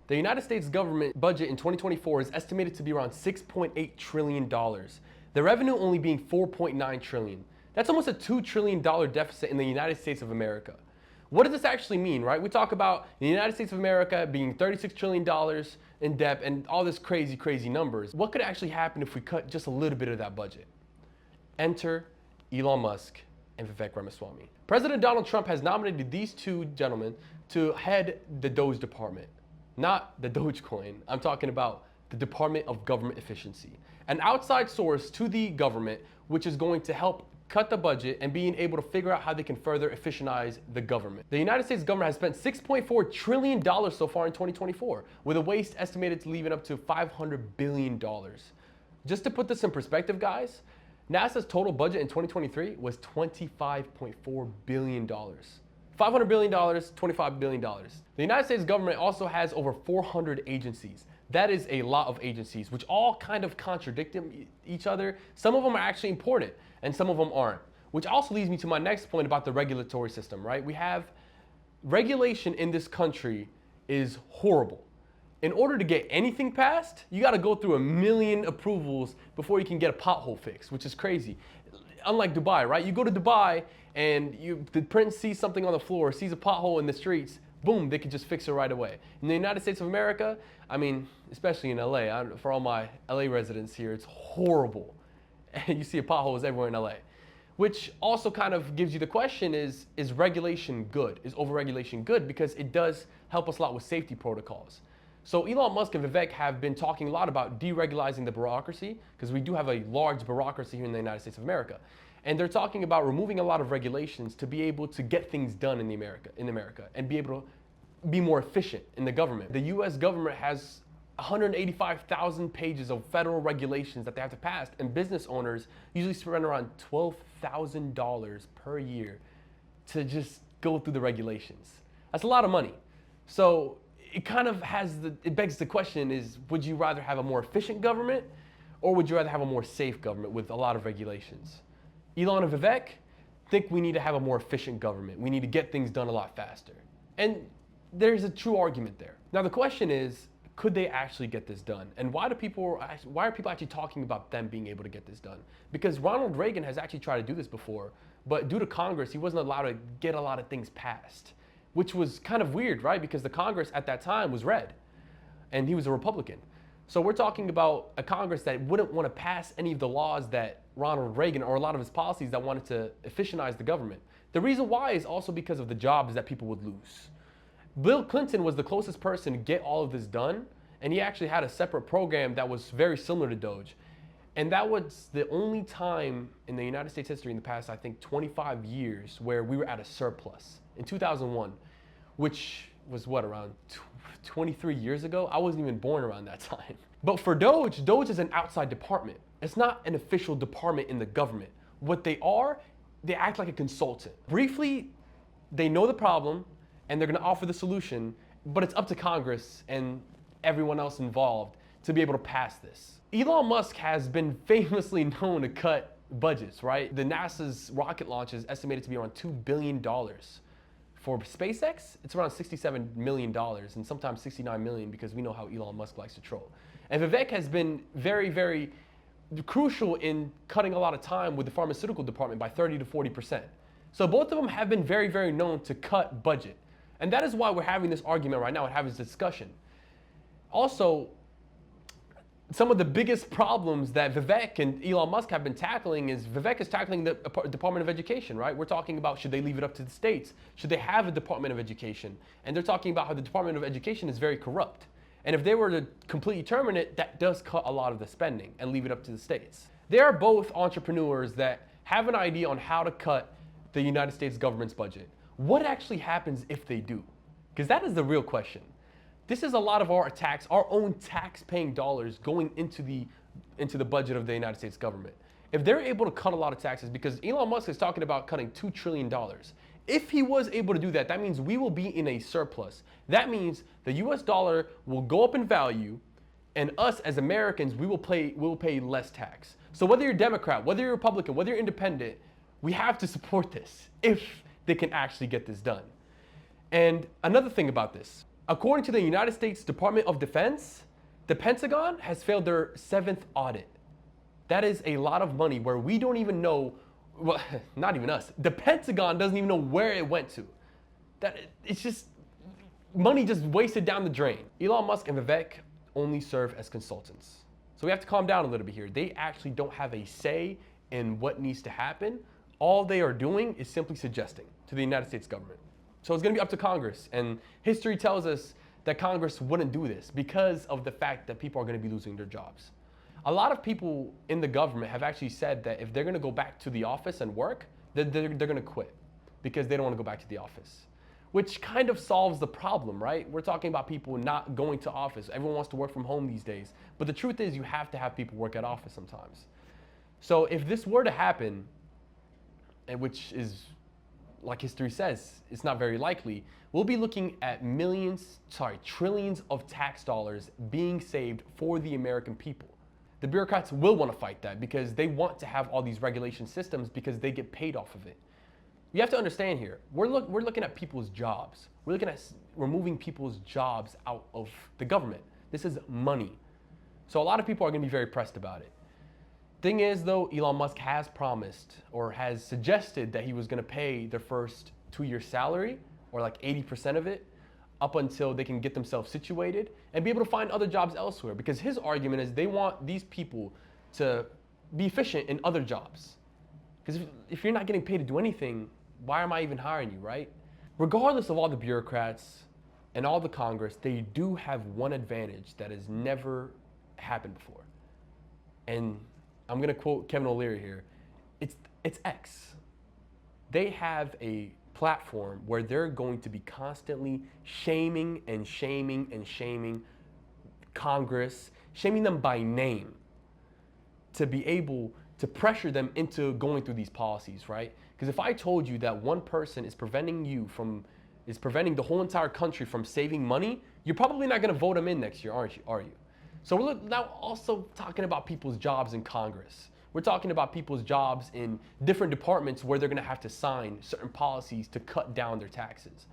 The United States government budget in 2024 is estimated to be around $6.8 trillion. The revenue only being $4.9 trillion. That's almost a $2 trillion deficit in the United States of America. What does this actually mean, right? We talk about the United States of America being $36 trillion in debt and all this crazy, crazy numbers. What could actually happen if we cut just a little bit of that budget? Enter Elon Musk and Vivek Ramaswamy. President Donald Trump has nominated these two gentlemen to head the D.O.G.E department. Not the Dogecoin. I'm talking about the Department of Government Efficiency, an outside source to the government which is going to help cut the budget and being able to figure out how they can further efficientize the government. The United States government has spent $6.4 trillion so far in 2024, with a waste estimated to leave it up to $500 billion. Just to put this in perspective, guys, NASA's total budget in 2023 was $25.4 billion. $500 billion, $25 billion. The United States government also has over 400 agencies. That is a lot of agencies, which all kind of contradict each other. Some of them are actually important, and some of them aren't. Which also leads me to my next point about the regulatory system, right? We have regulation in this country is horrible. In order to get anything passed, you gotta go through a million approvals before you can get a pothole fixed, which is crazy. Unlike Dubai, right? You go to Dubai and the prince sees something on the floor, sees a pothole in the streets, boom, they can just fix it right away. In the United States of America, I mean, especially in LA, for all my LA residents here, it's horrible. And you see potholes everywhere in LA. Which also kind of gives you the question is regulation good? Is overregulation good? Because it does help us a lot with safety protocols. So Elon Musk and Vivek have been talking a lot about deregulating the bureaucracy, because we do have a large bureaucracy here in the United States of America. And they're talking about removing a lot of regulations to be able to get things done in America and be able to be more efficient in the government. The US government has 185,000 pages of federal regulations that they have to pass, and business owners usually spend around $12,000 per year to just go through the regulations. That's a lot of money. So it kind of it begs the question is, would you rather have a more efficient government, or would you rather have a more safe government with a lot of regulations? Elon and Vivek think we need to have a more efficient government. We need to get things done a lot faster. And there's a true argument there. Now the question is, could they actually get this done? And why are people actually talking about them being able to get this done? Because Ronald Reagan has actually tried to do this before, but due to Congress, he wasn't allowed to get a lot of things passed, which was kind of weird, right? Because the Congress at that time was red, and he was a Republican. So we're talking about a Congress that wouldn't want to pass any of the laws that Ronald Reagan, or a lot of his policies that wanted to efficientize the government. The reason why is also because of the jobs that people would lose. Bill Clinton was the closest person to get all of this done, and he actually had a separate program that was very similar to D.O.G.E. And that was the only time in the United States history in the past, I think, 25 years where we were at a surplus. In 2001, which was what, around 23 years ago? I wasn't even born around that time. But for D.O.G.E is an outside department. It's not an official department in the government. What they are, they act like a consultant. Briefly, they know the problem, and they're gonna offer the solution, but it's up to Congress and everyone else involved to be able to pass this. Elon Musk has been famously known to cut budgets, right? The NASA's rocket launch is estimated to be around $2 billion. For SpaceX, it's around $67 million, and sometimes $69 million, because we know how Elon Musk likes to troll. And Vivek has been very, very crucial in cutting a lot of time with the pharmaceutical department by 30 to 40%. So both of them have been very, very known to cut budget. And that is why we're having this argument right now and having this discussion. Also, some of the biggest problems that Vivek and Elon Musk have been tackling is Vivek is tackling the Department of Education, right? We're talking about, should they leave it up to the states? Should they have a Department of Education? And they're talking about how the Department of Education is very corrupt. And if they were to completely terminate it, that does cut a lot of the spending and leave it up to the states. They are both entrepreneurs that have an idea on how to cut the United States government's budget. What actually happens if they do? Because that is the real question. This is a lot of our own tax-paying dollars going into the budget of the United States government. If they're able to cut a lot of taxes, because Elon Musk is talking about cutting $2 trillion. If he was able to do that, that means we will be in a surplus. That means the US dollar will go up in value, and us as Americans, we will pay less tax. So whether you're Democrat, whether you're Republican, whether you're independent, we have to support this if they can actually get this done. And another thing about this, According to the United States Department of Defense, the Pentagon has failed their 7th audit. That is a lot of money where we don't even know, well, not even us, the Pentagon doesn't even know where it went to. It's just money just wasted down the drain. Elon Musk and Vivek only serve as consultants. So we have to calm down a little bit here. They actually don't have a say in what needs to happen. All they are doing is simply suggesting to the United States government. So it's gonna be up to Congress. And history tells us that Congress wouldn't do this because of the fact that people are gonna be losing their jobs. A lot of people in the government have actually said that if they're gonna go back to the office and work, they're gonna quit because they don't wanna go back to the office. Which kind of solves the problem, right? We're talking about people not going to office. Everyone wants to work from home these days. But the truth is you have to have people work at office sometimes. So if this were to happen, and which is, like history says, it's not very likely, we'll be looking at trillions of tax dollars being saved for the American people. The bureaucrats will want to fight that because they want to have all these regulation systems because they get paid off of it. You have to understand here, we're looking at people's jobs. We're looking at removing people's jobs out of the government. This is money. So a lot of people are gonna be very pressed about it. Thing is though, Elon Musk has promised or has suggested that he was gonna pay their first 2-year salary, or like 80% of it, up until they can get themselves situated and be able to find other jobs elsewhere. Because his argument is they want these people to be efficient in other jobs. Because if you're not getting paid to do anything, why am I even hiring you, right? Regardless of all the bureaucrats and all the Congress, they do have one advantage that has never happened before. And I'm gonna quote Kevin O'Leary here. It's X. They have a platform where they're going to be constantly shaming Congress, shaming them by name to be able to pressure them into going through these policies, right? Because if I told you that one person is preventing the whole entire country from saving money, you're probably not gonna vote them in next year, are you? So we're now also talking about people's jobs in Congress. We're talking about people's jobs in different departments where they're gonna have to sign certain policies to cut down their taxes.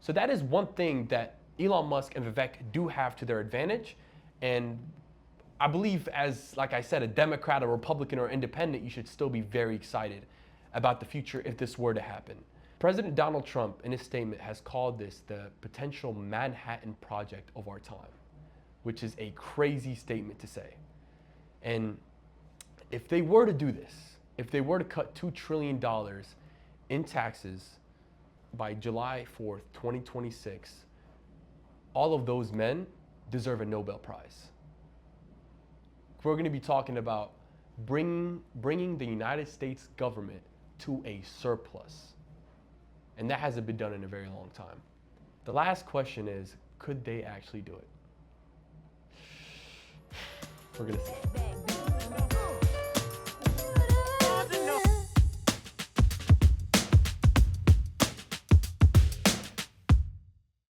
So that is one thing that Elon Musk and Vivek do have to their advantage. And I believe, as like I said, a Democrat, a Republican, or independent, you should still be very excited about the future if this were to happen. President Donald Trump, in his statement, has called this the potential Manhattan Project of our time, which is a crazy statement to say. And if they were to do this, if they were to cut $2 trillion in taxes by July 4th, 2026, all of those men deserve a Nobel Prize. We're going to be talking about bringing the United States government to a surplus. And that hasn't been done in a very long time. The last question is, could they actually do it? We're going to see.